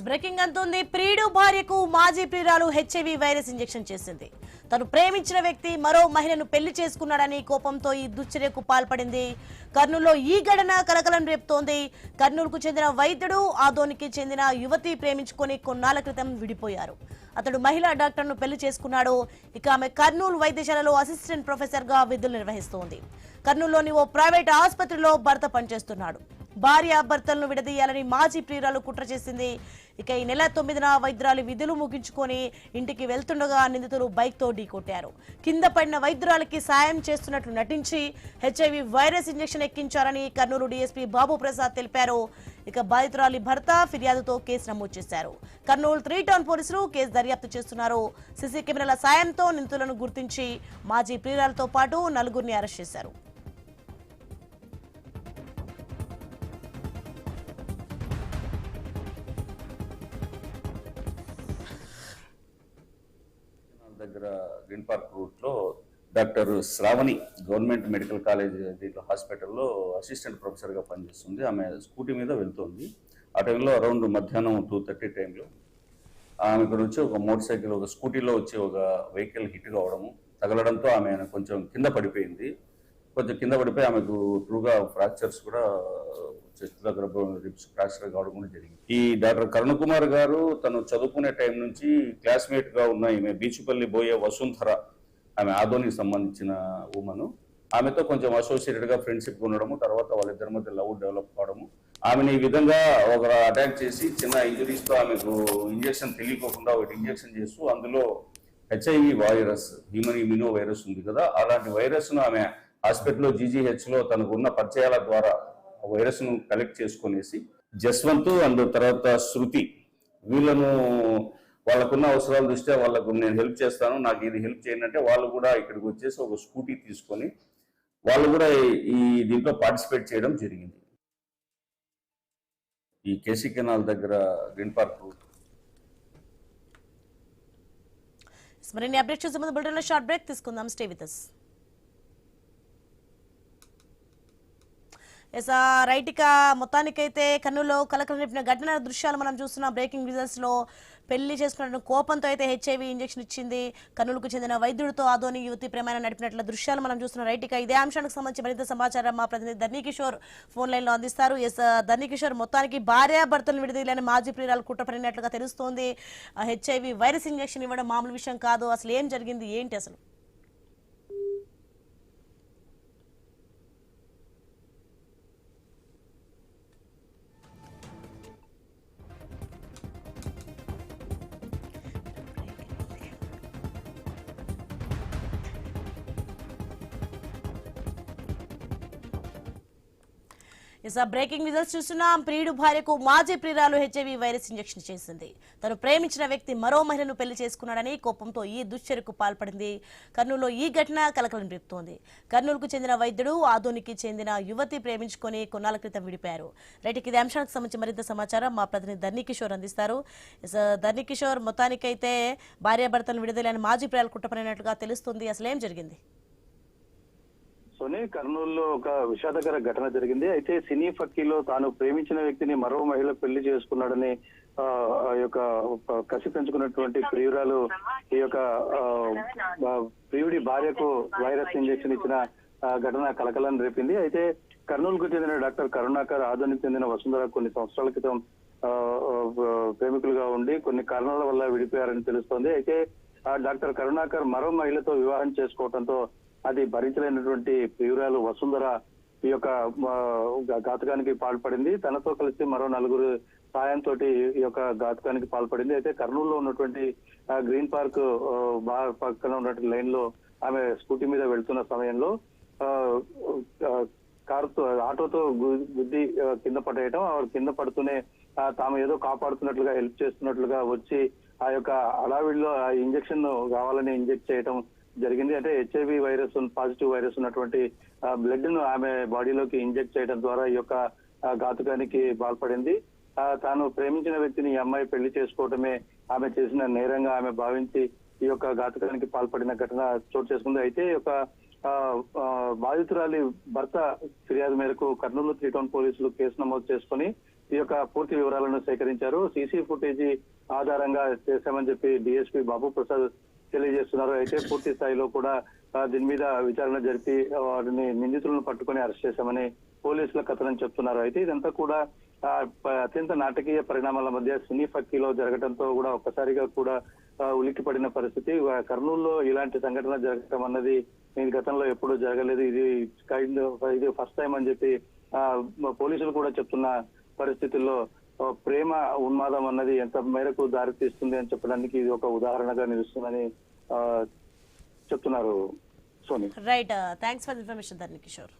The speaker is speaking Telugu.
బ్రేకింగ్ అంటుంది. ప్రియుడు భార్యకు మాజీ ప్రియురాలు హెచ్ఐవి వైరస్ ఇంజెక్షన్ చేసింది. తను ప్రేమించిన వ్యక్తి మరో మహిళను పెళ్లి చేసుకున్నాడని కోపంతో ఈ దుశ్చర్యకు పాల్పడింది. కర్నూలులో ఈ ఘటన కలకలం రేపుతోంది. కర్నూలుకు చెందిన వైద్యుడు ఆదోనికి చెందిన యువతి ప్రేమించుకొని కొన్నాళ్ల క్రితం విడిపోయారు. అతడు మహిళా డాక్టర్ను పెళ్లి చేసుకున్నాడు. ఇక ఆమె కర్నూలు వైద్యశాలలో అసిస్టెంట్ ప్రొఫెసర్ గా విధులు నిర్వహిస్తోంది. కర్నూలులోని ఓ ప్రైవేట్ ఆసుపత్రిలో భర్త పనిచేస్తున్నాడు. భార్య భర్తలను విడదీయాలని మాజీ ప్రియురాలు కుట్ర చేసింది. ఇక ఈ నెల 9న వైద్యురాలు విధులు ముగించుకొని ఇంటికి వెళ్తుండగా నిందితులు బైక్ తో ఢీకొట్టారు. కింద పడిన వైద్యురాలకి సాయం చేస్తున్నట్లు నటించి హెచ్ఐవి వైరస్ ఇంజెక్షన్ ఎక్కించారని కర్నూలు డీఎస్పీ బాబు ప్రసాద్ తెలిపారు. ఇక బాధితురాలి భర్త ఫిర్యాదుతో కేసు నమోదు చేశారు. కర్నూలు 3 టౌన్ పోలీసులు కేసు దర్యాప్తు చేస్తున్నారు. సీసీ కెమెరాల సాయంతో నిందితులను గుర్తించి మాజీ ప్రియురాలతో పాటు 4గురిని అరెస్ట్ చేశారు. దగ్గర గ్రీన్ పార్క్ రూట్ లో doctor Sravani government medical college దీంట్లో హాస్పిటల్లో అసిస్టెంట్ ప్రొఫెసర్ గా పనిచేస్తుంది. ఆమె స్కూటీ మీద వెళ్తుంది. ఆ టైంలో అరౌండ్ మధ్యాహ్నం 2:30 టైంలో ఆమె ఇక్కడ వచ్చి ఒక మోటార్ సైకిల్ ఒక స్కూటీలో వచ్చి ఒక వెహికల్ హిట్ కావడము తగలడంతో ఆమె కొంచెం కింద పడిపోయింది. కొంచెం కింద పడిపోయి ఆమెకు ట్రూగా ఫ్రాక్చర్స్ కూడా చెస్ట్ దగ్గర రిబ్స్ ఫ్రాక్చర్ కావడం కూడా జరిగింది. ఈ డాక్టర్ కరుణకుమార్ గారు తను చదువుకునే టైం నుంచి క్లాస్మేట్ గా ఉన్న ఈమె బీచుపల్లి బోయే వసుంధర, ఆమె ఆదోనికి సంబంధించిన ఉమను, ఆమెతో కొంచెం అసోసియేటెడ్ గా ఫ్రెండ్షిప్ ఉండడము, తర్వాత వాళ్ళిద్దరి మధ్య లవ్ డెవలప్ కావడము, ఆమెను ఈ విధంగా ఒక అటాక్ చేసి చిన్న ఇంజరీస్ తో ఆమెకు ఇంజెక్షన్ తెలియకోకుండా ఒకటి ఇంజెక్షన్ చేస్తూ అందులో HIV virus human immuno virus ఉంది కదా, అలాంటి వైరస్ ను ఆమె హాస్పిటల్లో జీజీహెచ్ లో తనకు ఉన్న పరిచయాల ద్వారా వైరస్ ను కలెక్ట్ చేసుకునేసి జస్వంత్ అండ్ తర్వాత శృతి వీళ్ళను వాళ్ళకున్న అవసరాల దృష్ట్యా వాళ్ళకు నేను హెల్ప్ చేస్తాను, నాకు ఇది హెల్ప్ చేయండి అంటే వాళ్ళు కూడా ఇక్కడికి వచ్చేసి ఒక స్కూటీ తీసుకొని వాళ్ళు కూడా ఈ దీంట్లో పార్టిసిపేట్ చేయడం జరిగింది. ఈ కేసీ కెనాల్ దగ్గర గ్రీన్ పార్క్ మరిన్ని అప్డేట్ చూసే ముందు బులెటిన్లో షార్ట్ బ్రేక్ తీసుకుందాం. Stay with us. రైట్, ఇక మొత్తానికైతే కర్నూలులో కలకలం రేపిన ఘటన దృశ్యాలు మనం చూస్తున్నాం. బ్రేకింగ్ రిజల్ట్స్ లో పెళ్లి చేసుకున్న కోపంతో అయితే హెచ్ఐవి ఇంజెక్షన్ ఇచ్చింది. కర్నూలుకు చెందిన వైద్యుడితో ఆదోని యువతి ప్రేమైన నడిపినట్ల దృశ్యాలు మనం చూస్తున్నాం. రైట్, ఇక ఇదే అంశానికి సంబంధించి మరింత సమాచారం మా ప్రతినిధి ధర్నీ కిషోర్ ఫోన్ లైన్ లో అందిస్తారు. ధర్నీ కిషోర్, మొత్తానికి భార్యాభర్తలను విడదీయాలని మాజీ ప్రియురాలు కుట్రపడినట్లుగా తెలుస్తోంది. హెచ్ఐవి వైరస్ ఇంజెక్షన్ ఇవ్వడం మామూలు విషయం కాదు. అసలు ఏం జరిగింది, ఏంటి అసలు? బ్రేకింగ్ రిజల్ట్స్ చూస్తున్నాం. ప్రియుడు భార్యకు మాజీ ప్రియురాలు హెచ్ఐవి వైరస్ ఇంజెక్షన్ చేసింది. తను ప్రేమించిన వ్యక్తి మరో మహిళను పెళ్లి చేసుకున్నాడని కోపంతో ఈ దుశ్చర్యకు పాల్పడింది. కర్నూలులో ఈ ఘటన కలకలం రేపుతోంది. కర్నూలుకు చెందిన వైద్యుడు ఆదోనికి చెందిన యువతి ప్రేమించుకొని కొన్నాళ్ల క్రితం విడిపారు. రైట్, ఇదే అంశానికి సంబంధించి మరింత సమాచారం మా ప్రతినిధి ధర్నీ కిషోర్ అందిస్తారు. ధర్నీ కిషోర్, మొత్తానికైతే భార్యాభర్తలను విడుదలని మాజీ ప్రియురాలు కుట్రపడినట్లుగా తెలుస్తుంది. అసలు ఏం జరిగింది? సోని, కర్నూలులో ఒక విషాదకర ఘటన జరిగింది. అయితే సినీ ఫక్కీలో తాను ప్రేమించిన వ్యక్తిని మరో మహిళ పెళ్లి చేసుకున్నాడని యొక్క కసి పెంచుకున్నటువంటి ప్రియురాలు ఈ యొక్క ప్రియుడి భార్యకు వైరస్ ఇంజెక్షన్ ఇచ్చిన ఘటన కలకలం రేపింది. అయితే కర్నూలుకు చెందిన డాక్టర్ కరుణాకర్, ఆదోనికి చెందిన వసుంధర కొన్ని సంవత్సరాల క్రితం ప్రేమికులుగా ఉండి కొన్ని కారణాల వల్ల విడిపోయారని తెలుస్తోంది. అయితే డాక్టర్ కరుణాకర్ మరో మహిళతో వివాహం చేసుకోవడంతో అది భరించలేనటువంటి ప్రియురాలు వసుంధర ఈ యొక్క ఘాతకానికి పాల్పడింది. తనతో కలిసి మరో 4గురు సాయంతో ఈ యొక్క ఘాతకానికి పాల్పడింది. అయితే కర్నూలులో ఉన్నటువంటి గ్రీన్ పార్క్ పక్కన ఉన్నటువంటి లైన్ లో ఆమె స్కూటీ మీద వెళ్తున్న సమయంలో కారుతో ఆటోతో గుద్ది కింద పడేయటం, కింద పడుతూనే తాము ఏదో కాపాడుతున్నట్లుగా హెల్ప్ చేస్తున్నట్లుగా వచ్చి ఆ యొక్క అడావిడిలో ఆ ఇంజెక్షన్ కావాలని ఇంజెక్ట్ చేయటం జరిగింది. అంటే హెచ్ఐవి వైరస్ పాజిటివ్ వైరస్ ఉన్నటువంటి బ్లడ్ ను ఆమె బాడీలోకి ఇంజెక్ట్ చేయడం ద్వారా ఈ యొక్క ఘాతుకానికి పాల్పడింది. తాను ప్రేమించిన వ్యక్తిని ఈ అమ్మాయి పెళ్లి చేసుకోవటమే ఆమె చేసిన నేరంగా ఆమె భావించి ఈ యొక్క ఘాతుకానికి పాల్పడిన ఘటన చోటు చేసుకుంది. అయితే ఈ యొక్క బాధితురాలి భర్త ఫిర్యాదు మేరకు కర్నూలు 3 టౌన్ పోలీసులు కేసు నమోదు చేసుకుని ఈ యొక్క పూర్తి వివరాలను సేకరించారు. సీసీ ఫుటేజీ ఆధారంగా చేశామని చెప్పి డిఎస్పీ బాబు ప్రసాద్ తెలియజేస్తున్నారు. అయితే పూర్తి స్థాయిలో కూడా దీని మీద విచారణ జరిపి వారిని నిందితులను పట్టుకొని అరెస్ట్ చేశామని పోలీసుల కథనం చెప్తున్నారు. అయితే ఇదంతా కూడా అత్యంత నాటకీయ పరిణామాల మధ్య సినీ ఫక్కీలో జరగడంతో కూడా ఒక్కసారిగా కూడా ఉలిక్కిపడిన పరిస్థితి. కర్నూలులో ఇలాంటి సంఘటన జరగడం అన్నది గతంలో ఎప్పుడూ జరగలేదు. ఇది ఫస్ట్ టైం అని చెప్పి పోలీసులు కూడా చెప్తున్న పరిస్థితుల్లో ప్రేమ ఉన్మాదం అన్నది ఎంత మేరకు దారితీస్తుంది అని చెప్పడానికి ఇది ఒక ఉదాహరణగా నిలుస్తుందని చెప్తున్నారు Soni. Right, thanks for information Dharani Kishore.